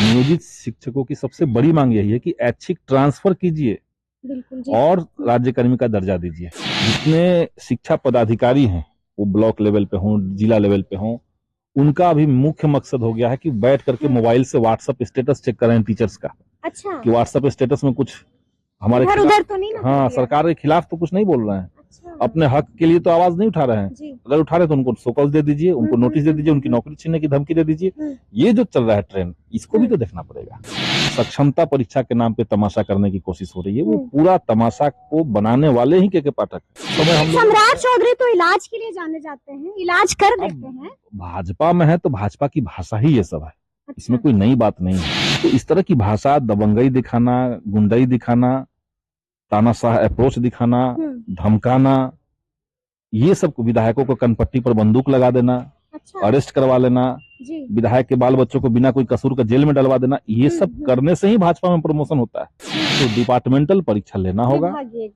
नियोजित शिक्षकों की सबसे बड़ी मांग यही है कि ऐच्छिक ट्रांसफर कीजिए बिल्कुल जी। और राज्यकर्मी का दर्जा दीजिए। जितने शिक्षा पदाधिकारी हैं, वो ब्लॉक लेवल पे हों, जिला लेवल पे हों, उनका अभी मुख्य मकसद हो गया है कि बैठ करके मोबाइल से व्हाट्सएप स्टेटस चेक करें टीचर्स का, अच्छा, कि व्हाट्सएप स्टेटस में कुछ हमारे इधर खिलाफ, उधर तो नहीं ना हाँ, कर दिया? सरकार के खिलाफ तो कुछ नहीं बोल रहे हैं, अच्छा, अपने हक के लिए तो आवाज नहीं उठा रहे हैं। जी। अगर उठा रहे तो उनको शोकॉज दे दीजिए, उनको नोटिस दे दीजिए, उनकी नौकरी छीनने की धमकी दे दीजिए। ये जो चल रहा है ट्रेंड, इसको भी तो देखना पड़ेगा। सक्षमता परीक्षा के नाम पे तमाशा करने की कोशिश हो रही है, वो पूरा तमाशा को बनाने वाले ही के पाठक। सम्राट चौधरी तो इलाज के लिए जाने जाते हैं, इलाज कर देते हैं। भाजपा में है तो भाजपा की भाषा ही ये सब है, इसमें कोई नई बात नहीं है। तो इस तरह की भाषा, दबंगई दिखाना, गुंडई दिखाना, तानाशाह अप्रोच दिखाना, धमकाना, ये सब विधायकों को कनपट्टी पर बंदूक लगा देना, अरेस्ट करवा लेना, विधायक के बाल बच्चों को बिना कोई कसूर का जेल में डलवा देना, ये सब करने से ही भाजपा में प्रमोशन होता है। तो डिपार्टमेंटल परीक्षा लेना होगा,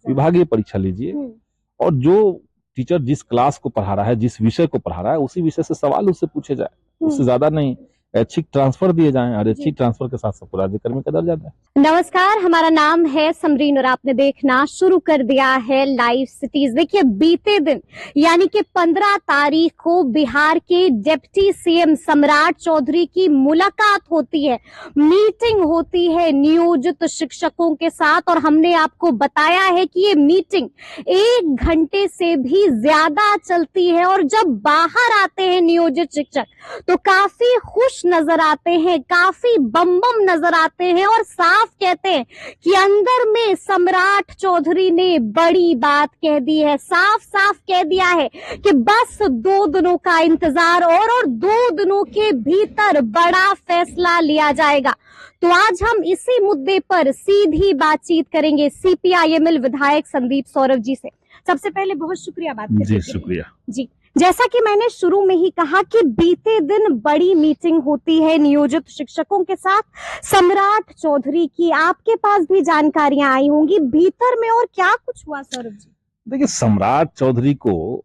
विभागीय परीक्षा लीजिए, और जो टीचर जिस क्लास को पढ़ा रहा है, जिस विषय को पढ़ा रहा है, उसी विषय से सवाल उससे पूछे जाए, उससे ज्यादा नहीं। ऐच्छिक ट्रांसफर दिए जाएं और ऐच्छिक ट्रांसफर के साथ सबको राज्यकर्मी का दर्जा दें। नमस्कार, हमारा नाम है समरीन और आपने देखना शुरू कर दिया है लाइव सिटीज। देखिए, बीते दिन यानी कि 15 तारीख को बिहार के डिप्टी सीएम सम्राट चौधरी की मुलाकात होती है, मीटिंग होती है नियोजित शिक्षकों के साथ, और हमने आपको बताया है कि ये मीटिंग 1 घंटे से भी ज्यादा चलती है। और जब बाहर आते हैं नियोजित शिक्षक तो काफी खुश नजर आते हैं, काफी बम बम नजर आते हैं, और साफ कहते हैं कि अंदर में सम्राट चौधरी ने बड़ी बात कह दी है। साफ साफ कह दिया है कि बस 2 दिनों का इंतजार और 2 दिनों के भीतर बड़ा फैसला लिया जाएगा। तो आज हम इसी मुद्दे पर सीधी बातचीत करेंगे सीपीआईएमएल विधायक संदीप सौरभ जी से। सबसे पहले बहुत शुक्रिया बात करने के लिए। जी शुक्रिया जी। जैसा कि मैंने शुरू में ही कहा कि बीते दिन बड़ी मीटिंग होती है नियोजित शिक्षकों के साथ सम्राट चौधरी की, आपके पास भी जानकारियां आई होंगी भीतर में, और क्या कुछ हुआ सौरभ जी? देखिए, सम्राट चौधरी को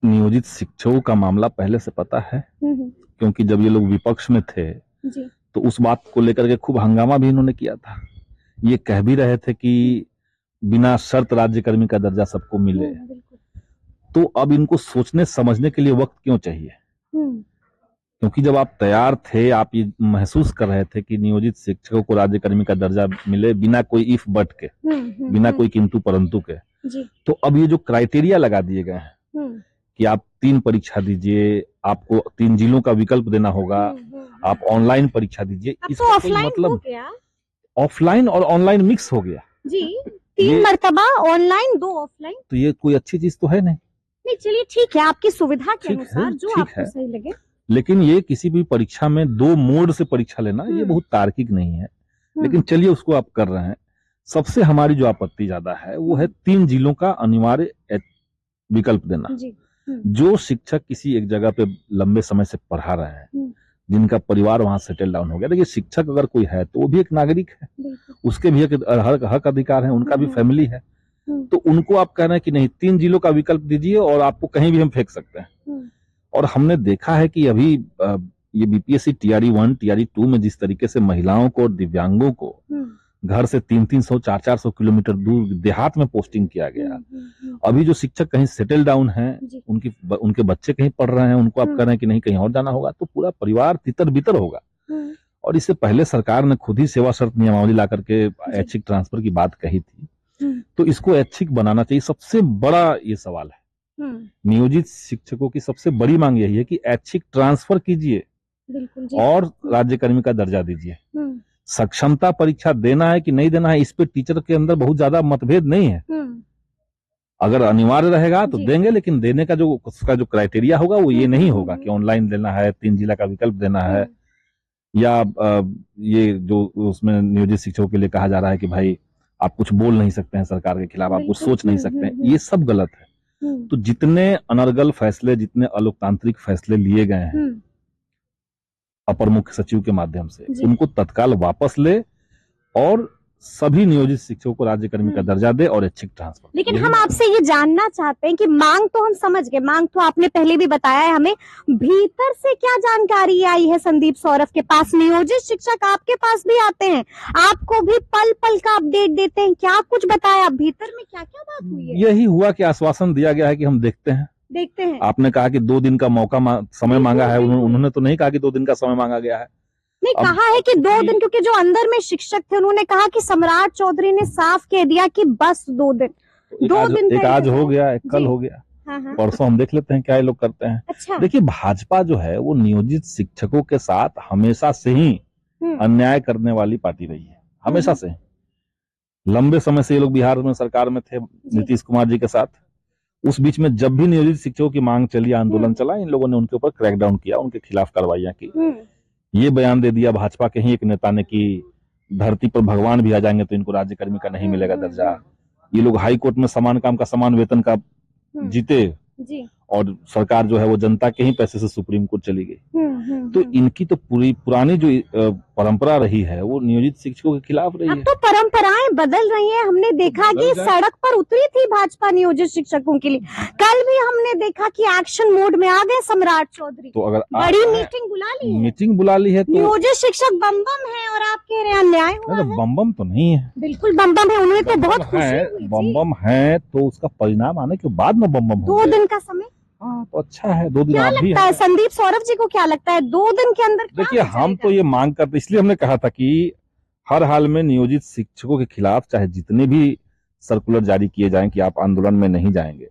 नियोजित शिक्षकों का मामला पहले से पता है, क्योंकि जब ये लोग विपक्ष में थे जी। तो उस बात को लेकर के खूब हंगामा भी इन्होंने किया था। ये कह भी रहे थे कि बिना शर्त राज्यकर्मी का दर्जा सबको मिले। तो अब इनको सोचने समझने के लिए वक्त क्यों चाहिए? क्योंकि जब आप तैयार थे, आप ये महसूस कर रहे थे कि नियोजित शिक्षकों को राज्यकर्मी का दर्जा मिले बिना कोई इफ बट के, बिना कोई किंतु परंतु के, तो अब ये जो क्राइटेरिया लगा दिए गए हैं कि आप 3 परीक्षा दीजिए, आपको 3 जिलों का विकल्प देना होगा, आप ऑनलाइन परीक्षा दीजिए, इसका कोई मतलब, ऑफलाइन और ऑनलाइन मिक्स हो गया जी। 3 मर्तबा ऑनलाइन, 2 ऑफलाइन, तो ये कोई अच्छी चीज तो है नहीं। चलिए ठीक है, आपकी सुविधा के अनुसार जो आपको सही लगे। लेकिन ये किसी भी परीक्षा में 2 मोड से परीक्षा लेना, ये बहुत तार्किक नहीं है। लेकिन चलिए, उसको आप कर रहे हैं। सबसे हमारी जो आपत्ति ज्यादा है वो है 3 जिलों का अनिवार्य विकल्प देना। जो शिक्षक किसी एक जगह पे लंबे समय से पढ़ा रहे हैं, जिनका परिवार वहां सेटल डाउन हो गया, देखिए शिक्षक अगर कोई है तो वो भी एक नागरिक है, उसके भी हक अधिकार है, उनका भी फैमिली है। तो उनको आप कह रहे हैं कि नहीं, 3 जिलों का विकल्प दीजिए और आपको कहीं भी हम फेंक सकते हैं। और हमने देखा है कि अभी ये बीपीएससी टीआरई 1, टीआरई 2 में जिस तरीके से महिलाओं को और दिव्यांगों को घर से 300-300, 400-400 किलोमीटर दूर देहात में पोस्टिंग किया गया। अभी जो शिक्षक कहीं सेटल डाउन है, उनके बच्चे कहीं पढ़ रहे हैं, उनको आप कह रहे हैं कि नहीं कहीं और जाना होगा, तो पूरा परिवार तितर बितर होगा। और इससे पहले सरकार ने खुद ही सेवा शर्त नियमावली ला करके ऐच्छिक ट्रांसफर की बात कही थी। तो इसको ऐच्छिक बनाना चाहिए। सबसे बड़ा ये सवाल है, नियोजित शिक्षकों की सबसे बड़ी मांग यही है कि ऐच्छिक ट्रांसफर कीजिए और राज्यकर्मी का दर्जा दीजिए। सक्षमता परीक्षा देना है कि नहीं देना है, इस पे टीचर के अंदर बहुत ज्यादा मतभेद नहीं है। अगर अनिवार्य रहेगा तो देंगे, लेकिन देने का जो उसका जो क्राइटेरिया होगा वो ये नहीं होगा कि ऑनलाइन देना है, 3 जिला का विकल्प देना है, या ये जो उसमें नियोजित शिक्षकों के लिए कहा जा रहा है कि भाई आप कुछ बोल नहीं सकते हैं सरकार के खिलाफ, आप कुछ सोच नहीं सकते हैं, ये सब गलत है। तो जितने अनर्गल फैसले, जितने अलोकतांत्रिक फैसले लिए गए हैं अपर मुख्य सचिव के माध्यम से, उनको तत्काल वापस ले और सभी नियोजित शिक्षकों को राज्यकर्मी का दर्जा दे और ऐच्छिक ट्रांसफर। लेकिन हम आपसे ये जानना चाहते हैं कि मांग तो हम समझ गए, मांग तो आपने पहले भी बताया है हमें, भीतर से क्या जानकारी आई है संदीप सौरभ के पास? नियोजित शिक्षक आपके पास भी आते हैं, आपको भी पल पल का अपडेट देते हैं, क्या कुछ बताया भीतर में क्या क्या बात हुई है? यही हुआ कि आश्वासन दिया गया है कि हम देखते हैं। आपने कहा कि 2 दिन का समय मांगा है, उन्होंने तो नहीं कहा कि 2 दिन का समय मांगा गया है। नहीं, कहा है कि 2 दिन, क्योंकि जो अंदर में शिक्षक थे उन्होंने कहा कि सम्राट चौधरी ने साफ कह दिया कि बस 2 दिन। 2 दिन एक आज हो गया, एक कल हो गया, हाँ। परसों हम देख लेते हैं क्या ये लोग करते हैं। अच्छा। देखिए, भाजपा जो है वो नियोजित शिक्षकों के साथ हमेशा से ही अन्याय करने वाली पार्टी रही है, हमेशा से। लंबे समय से ये लोग बिहार में सरकार में थे नीतीश कुमार जी के साथ। उस बीच में जब भी नियोजित शिक्षकों की मांग चली, आंदोलन चला, इन लोगों ने उनके ऊपर क्रैकडाउन किया, उनके खिलाफ कार्रवाइयां की। ये बयान दे दिया भाजपा के ही एक नेता ने कि धरती पर भगवान भी आ जाएंगे तो इनको राज्यकर्मी का नहीं मिलेगा दर्जा। ये लोग हाई कोर्ट में समान काम का समान वेतन का जीते जी। और सरकार जो है वो जनता के ही पैसे से सुप्रीम कोर्ट चली गई। तो इनकी तो पूरी पुरानी जो परंपरा रही है वो नियोजित शिक्षकों के खिलाफ रही है। अब तो परंपराएं बदल रही हैं। हमने देखा कि सड़क पर उतरी थी भाजपा नियोजित शिक्षकों के लिए। कल भी हमने देखा कि एक्शन मोड में आ गए सम्राट चौधरी। तो अगर बड़ी मीटिंग बुला ली है तो नियोजित शिक्षक बम है और आप कह रहे हैं अन्याय हुआ है। बम तो नहीं है, बिल्कुल बम है। उन्हें तो बहुत खुशी हुई। बम है तो उसका परिणाम आने के बाद में बम 2 दिन का समय। हाँ, तो अच्छा है। 2 दिन क्या आप भी लगता है संदीप सौरभ जी को, क्या लगता है 2 दिन के अंदर? देखिए, हम तो ये मांग करते, इसलिए हमने कहा था कि हर हाल में नियोजित शिक्षकों के खिलाफ चाहे जितने भी सर्कुलर जारी किए जाएं कि आप आंदोलन में नहीं जाएंगे।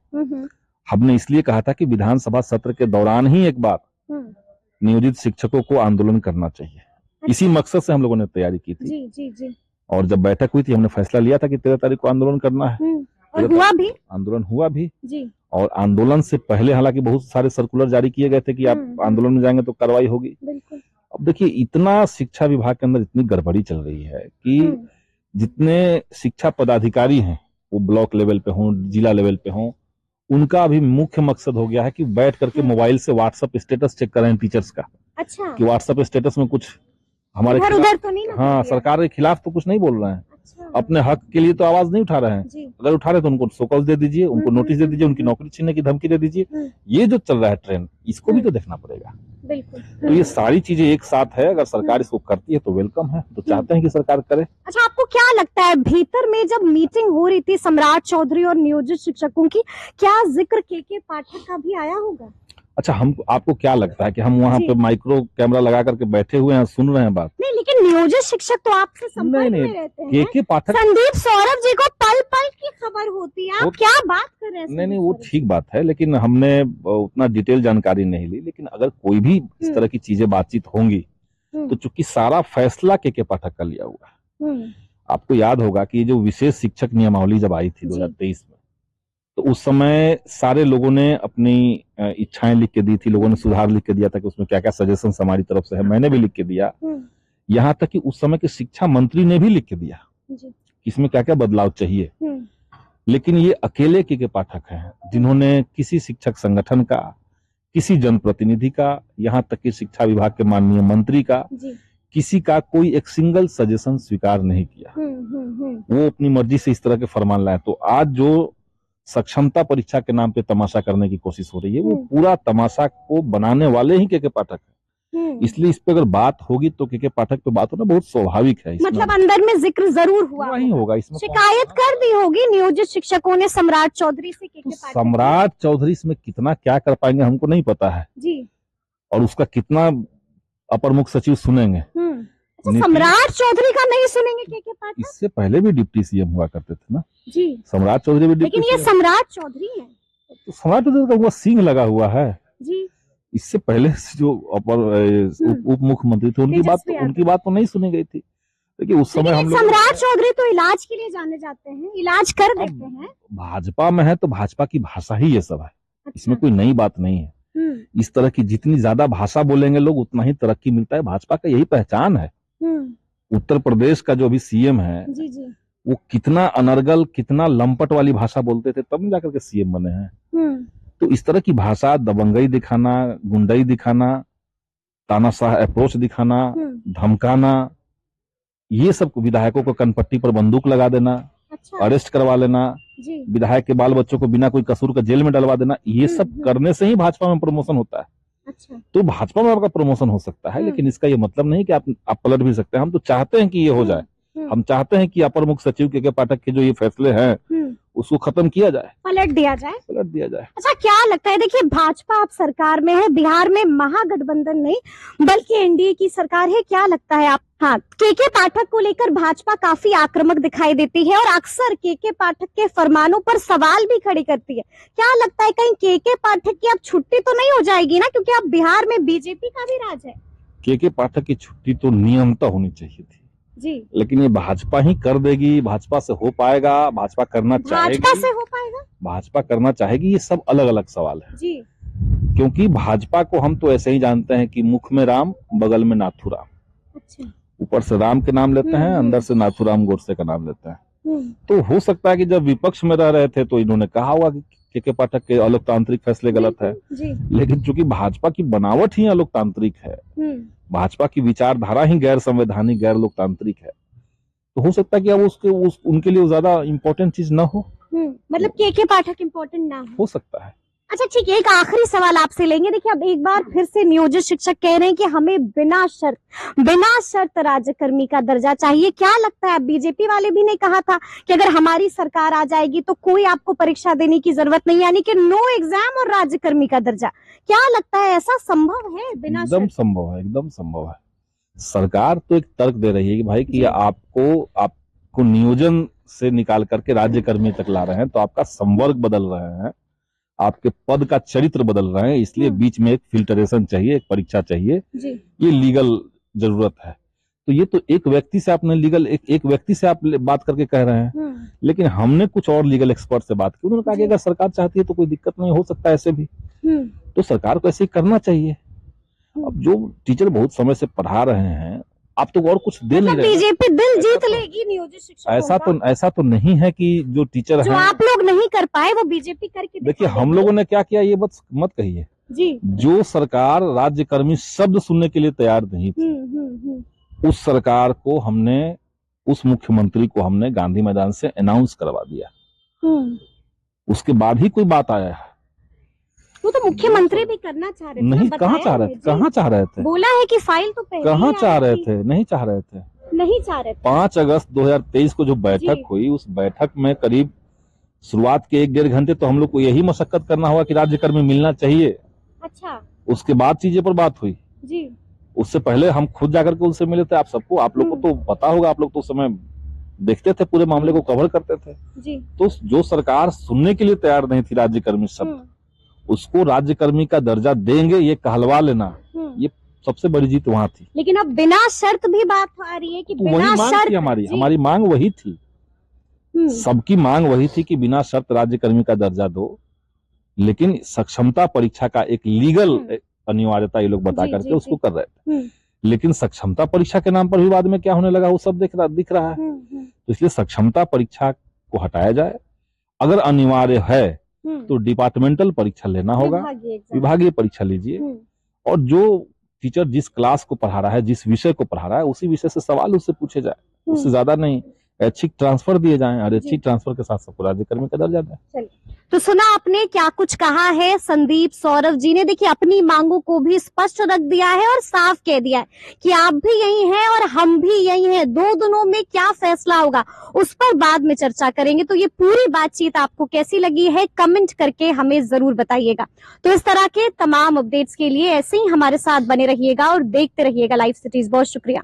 हमने इसलिए कहा था कि विधानसभा सत्र के दौरान ही एक बार नियोजित शिक्षकों को आंदोलन करना चाहिए। इसी मकसद से हम लोगों ने तैयारी की थी। जी। और जब बैठक हुई थी हमने फैसला लिया था कि 13 तारीख को आंदोलन करना है। और हुआ भी, आंदोलन हुआ भी जी। और आंदोलन से पहले हालांकि बहुत सारे सर्कुलर जारी किए गए थे कि आप आंदोलन में जाएंगे तो कार्रवाई होगी। बिल्कुल। अब देखिए, इतना शिक्षा विभाग के अंदर इतनी गड़बड़ी चल रही है कि जितने शिक्षा पदाधिकारी हैं वो ब्लॉक लेवल पे हों, जिला लेवल पे हों, उनका अभी मुख्य मकसद हो गया है कि बैठ करके मोबाइल से व्हाट्सएप स्टेटस चेक करें टीचर्स का। अच्छा। कि व्हाट्सएप स्टेटस में कुछ हमारे उधर तो नहीं, हाँ, सरकार के खिलाफ तो कुछ नहीं बोल रहे हैं। अच्छा। अपने हक के लिए तो आवाज नहीं उठा रहे हैं। अगर उठा रहे तो उनको शोकॉज दे दीजिए, उनको नोटिस दे दीजिए, उनकी नौकरी छीनने की धमकी दे दीजिए। ये जो चल रहा है ट्रेंड, इसको भी तो देखना पड़ेगा। बिल्कुल। तो ये सारी चीजें एक साथ है। अगर सरकार इसको करती है तो वेलकम है, तो चाहते हैं कि सरकार करे। अच्छा, आपको क्या लगता है भीतर में जब मीटिंग हो रही थी सम्राट चौधरी और नियोजित शिक्षकों की, क्या जिक्र के पाठक का भी आया होगा? अच्छा, आपको क्या लगता है कि हम वहाँ पे माइक्रो कैमरा लगा करके बैठे हुए हैं, सुन रहे हैं बात? नहीं, लेकिन नियोजित शिक्षक तो आपसे संपर्क में रहते हैं। के पाठक, संदीप सौरभ जी को पल पल की खबर होती है, आप क्या बात कर रहे हैं? नहीं, वो ठीक बात है, लेकिन हमने उतना डिटेल जानकारी नहीं ली। लेकिन अगर कोई भी इस तरह की चीजें बातचीत होंगी तो चूंकि सारा फैसला के पाठक का लिया हुआ है। आपको याद होगा कि जो विशेष शिक्षक नियमावली जब आई थी 2023 में, तो उस समय सारे लोगों ने अपनी इच्छाएं लिख के दी थी, लोगों ने सुधार लिख के दिया था कि उसमें क्या क्या सजेशन हमारी तरफ से है। मैंने भी लिख के दिया, यहाँ तक कि उस समय के शिक्षा मंत्री ने भी लिख के दिया कि इसमें क्या क्या बदलाव चाहिए। लेकिन ये अकेले के पाठक हैं जिन्होंने किसी शिक्षक संगठन का, किसी जनप्रतिनिधि का, यहाँ तक कि शिक्षा विभाग के माननीय मंत्री का, किसी का कोई एक सिंगल सजेशन स्वीकार नहीं किया। वो अपनी मर्जी से इस तरह के फरमान लाए। तो आज जो सक्षमता परीक्षा के नाम पे तमाशा करने की कोशिश हो रही है, वो पूरा तमाशा को बनाने वाले ही के पाठक है। इसलिए इस पे अगर बात होगी तो के पाठक पे बात होना बहुत स्वाभाविक है। मतलब अंदर में जिक्र जरूर हुआ, वही होगा। इसमें शिकायत कर दी होगी नियोजित शिक्षकों ने सम्राट चौधरी से। तो सम्राट चौधरी इसमें कितना क्या कर पाएंगे हमको नहीं पता है जी, और उसका कितना अपर मुख्य सचिव सुनेंगे। सम्राट चौधरी का नहीं सुनेंगे के पाठक? इससे पहले भी डिप्टी सीएम हुआ करते थे ना जी, सम्राट चौधरी भी। लेकिन ये सम्राट चौधरी है, तो सम्राट चौधरी का वो सिंह लगा हुआ है जी। इससे पहले जो उप मुख्यमंत्री थे उनकी बात तो नहीं सुनी गई थी। देखिए, उस समय हम लोग, सम्राट चौधरी तो इलाज के लिए जाने जाते हैं, इलाज कर देते हैं। भाजपा में है तो भाजपा की भाषा ही ये सब है। इसमें कोई नई बात नहीं है। इस तरह की जितनी ज्यादा भाषा बोलेंगे लोग उतना ही तरक्की मिलता है। भाजपा का यही पहचान है। उत्तर प्रदेश का जो अभी सीएम है जी, वो कितना अनर्गल, कितना लंपट वाली भाषा बोलते थे, तब जाकर के सीएम बने हैं। तो इस तरह की भाषा, दबंगई दिखाना, गुंडई दिखाना, तानाशाह अप्रोच दिखाना, धमकाना, ये सब विधायकों को कनपट्टी पर बंदूक लगा देना, अच्छा अरेस्ट करवा लेना, जी विधायक के बाल बच्चों को बिना कोई कसूर का जेल में डलवा देना, ये सब करने से ही भाजपा में प्रमोशन होता है। अच्छा तो भाजपा में आपका प्रमोशन हो सकता है, लेकिन इसका ये मतलब नहीं कि आप पलट भी सकते हैं। हम तो चाहते हैं कि ये हो जाए। हम चाहते हैं कि अपर मुख्य सचिव के पाठक के जो ये फैसले हैं उसको खत्म किया जाए, पलट दिया जाए। अच्छा, क्या लगता है, देखिए भाजपा अब सरकार में है, बिहार में महागठबंधन नहीं बल्कि एनडीए की सरकार है, क्या लगता है आप? हाँ, के पाठक को लेकर भाजपा काफी आक्रामक दिखाई देती है और अक्सर के पाठक के फरमानों पर सवाल भी खड़े करती है। क्या लगता है कहीं के पाठक की अब छुट्टी तो नहीं हो जाएगी ना, क्योंकि अब बिहार में बीजेपी का भी राज है। के पाठक की छुट्टी तो नियमतः होनी चाहिए थी जी, लेकिन ये भाजपा ही कर देगी, भाजपा से हो पाएगा, भाजपा करना चाहेगी, भाजपा से हो पाएगा, भाजपा करना चाहेगी, ये सब अलग अलग सवाल है जी। क्योंकि भाजपा को हम तो ऐसे ही जानते हैं कि मुख में राम, बगल में नाथूराम। अच्छा, ऊपर से राम के नाम लेते हैं, अंदर से नाथूराम गोडसे का नाम लेते हैं। तो हो सकता है कि जब विपक्ष में रह रहे थे तो इन्होंने कहा होगा कि के पाठक के अलोकतांत्रिक फैसले गलत है, लेकिन चूंकि भाजपा की बनावट ही अलोकतांत्रिक है, भाजपा की विचारधारा ही गैर संवैधानिक, गैर लोकतांत्रिक है, तो हो सकता है कि अब उनके लिए ज्यादा इम्पोर्टेंट चीज ना हो, मतलब के पाठक इम्पोर्टेंट ना हो सकता है। अच्छा ठीक है, एक आखिरी सवाल आपसे लेंगे। देखिए अब एक बार फिर से नियोजित शिक्षक कह रहे हैं कि हमें बिना शर्त राज्यकर्मी का दर्जा चाहिए। क्या लगता है, बीजेपी वाले भी ने कहा था कि अगर हमारी सरकार आ जाएगी तो कोई आपको परीक्षा देने की जरूरत नहीं, यानी कि नो एग्जाम और राज्यकर्मी का दर्जा। क्या लगता है ऐसा संभव है बिना एकदम संभव है, एकदम संभव है। सरकार तो एक तर्क दे रही है कि भाई कि आपको नियोजन से निकाल करके राज्यकर्मी तक ला रहे हैं तो आपका संवर्ग बदल रहे हैं, आपके पद का चरित्र बदल रहे हैं, इसलिए बीच में एक फिल्टरेशन चाहिए, एक परीक्षा चाहिए जी। ये लीगल जरूरत है। तो ये तो एक व्यक्ति से आपने एक व्यक्ति से आप बात करके कह रहे हैं, लेकिन हमने कुछ और लीगल एक्सपर्ट से बात की, उन्होंने कहा कि अगर सरकार चाहती है तो कोई दिक्कत नहीं, हो सकता है ऐसे भी। तो सरकार को ऐसे ही करना चाहिए। अब जो टीचर बहुत समय से पढ़ा रहे हैं, आप तो और कुछ दे नहीं रहे। बीजेपी दिल जीत लेगी नियोजित शिक्षकों का। ऐसा तो नहीं है कि जो टीचर जो आप लोग नहीं कर पाए वो बीजेपी करके देखिए हम लोगों ने क्या किया ये मत कहिए जी। जो सरकार राज्यकर्मी शब्द सुनने के लिए तैयार नहीं थी, उस सरकार को हमने, उस मुख्यमंत्री को हमने गांधी मैदान से अनाउंस करवा दिया। उसके बाद ही कोई बात आया है। वो तो मुख्यमंत्री भी करना चाह रहे थे, नहीं कहाँ चाह रहे थे, बोला है कि फाइल तो पहले कहाँ चाह रहे थे, नहीं चाह रहे थे। 5 अगस्त 2023 को जो बैठक हुई, उस बैठक में करीब शुरुआत के 1-1.5 घंटे तो हम लोग को यही मशक्कत करना हुआ कि राज्यकर्मी मिलना चाहिए। अच्छा, उसके बाद चीजें पर बात हुई जी। उससे पहले हम खुद जाकर के उनसे मिले थे। आप लोग को तो पता होगा, आप लोग तो उस समय देखते थे, पूरे मामले को कवर करते थे जी। तो जो सरकार सुनने के लिए तैयार नहीं थी राज्यकर्मी शब्द, उसको राज्यकर्मी का दर्जा देंगे ये कहलवा लेना, ये सबसे बड़ी जीत वहां थी। लेकिन अब बिना शर्त भी बात आ रही है कि तो बिना शर्त, हमारी मांग वही थी, सबकी मांग वही थी कि बिना शर्त राज्यकर्मी का दर्जा दो, लेकिन सक्षमता परीक्षा का एक लीगल अनिवार्यता ये लोग बता करके उसको कर रहे थे। लेकिन सक्षमता परीक्षा के नाम पर भी बाद में क्या होने लगा वो सब दिख रहा है। तो इसलिए सक्षमता परीक्षा को हटाया जाए, अगर अनिवार्य है तो डिपार्टमेंटल परीक्षा लेना होगा, विभागीय परीक्षा लीजिए, और जो टीचर जिस क्लास को पढ़ा रहा है, जिस विषय को पढ़ा रहा है, उसी विषय से सवाल उससे पूछे जाए, उससे ज्यादा नहीं। ऐच्छिक ट्रांसफर दिए जाएं और ऐच्छिक ट्रांसफर के साथ सबको राज्यकर्मी का दर्जा दें। तो सुना आपने क्या कुछ कहा है संदीप सौरभ जी ने। देखिए अपनी मांगों को भी स्पष्ट रख दिया है और साफ कह दिया है कि आप भी यही हैं और हम भी यही हैं, दो दिनों में क्या फैसला होगा उस पर बाद में चर्चा करेंगे। तो ये पूरी बातचीत आपको कैसी लगी है कमेंट करके हमें जरूर बताइएगा। तो इस तरह के तमाम अपडेट्स के लिए ऐसे ही हमारे साथ बने रहिएगा और देखते रहिएगा लाइव सिटीज। बहुत शुक्रिया।